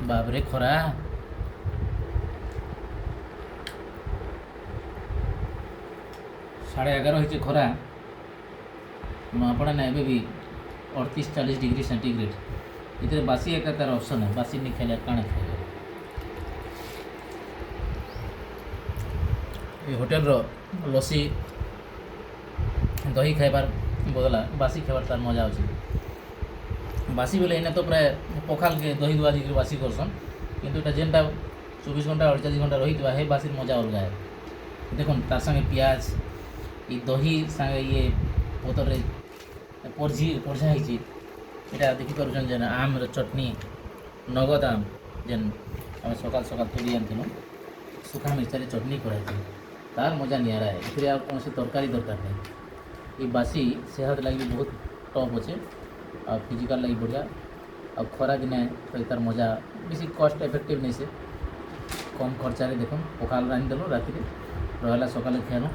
ବାବରେ ଖରା ,11:30 ହେଇଛି ଖରା ନୂଆପଡ଼ା ନା ଏବେ ବି 38-40 डिग्री सेंटीग्रेड इतने बासी एक तार ऑप्शन है बासी नहीं खाइले काण खाइले ये होटेल रो लसी दही खाइबार बदला बासी खाइबार तार मजा अच्छे बासी बोले इना तो प्राय पखाल के दही दुआ दिख बासी करसन किंतु एटा जेनटा 24 घंटा 48 घंटा रही है बासी मजा अलग है देखो तार संगे प्याज ये दही संगे ये बोतल रे परझा है এটা ଦେଖିପାରୁଛନ୍ତି ଯେନ୍ ଆମର ଚଟନି ନଗଦ ଆମ୍ ଯେନ୍ ଆମେ ସକାଳ ସକାଳ ତୋଳି ଆଣିଥିଲୁ ଶୁଖା ମିର୍ଚାରେ ଚଟନି କରାହେଇଛି ତାର ମଜା ନିଆରା ହେ ଏଥିରେ ଆଉ କୌଣସି ତରକାରୀ ଦରକାର ନାହିଁ ଏ ବାସି ସେହତ ଲାଗି ବି ବହୁତ ଟପ୍ ଅଛେ ଆଉ ଫିଜିକାଲ୍ ଲାଗି ବଢ଼ିଆ ଆଉ ଖରା ଦିନେ ତାର ମଜା ବେଶୀ କଷ୍ଟ ଏଫେକ୍ଟିଭ୍ ନେଇସେ କମ୍ ଖର୍ଚ୍ଚରେ ଦେଖୁନ୍ ପଖାଲ ରାନ୍ଧିଦେଲୁ ରାତିରେ ରହିଲା ସକାଳେ ଖାଇଲୁ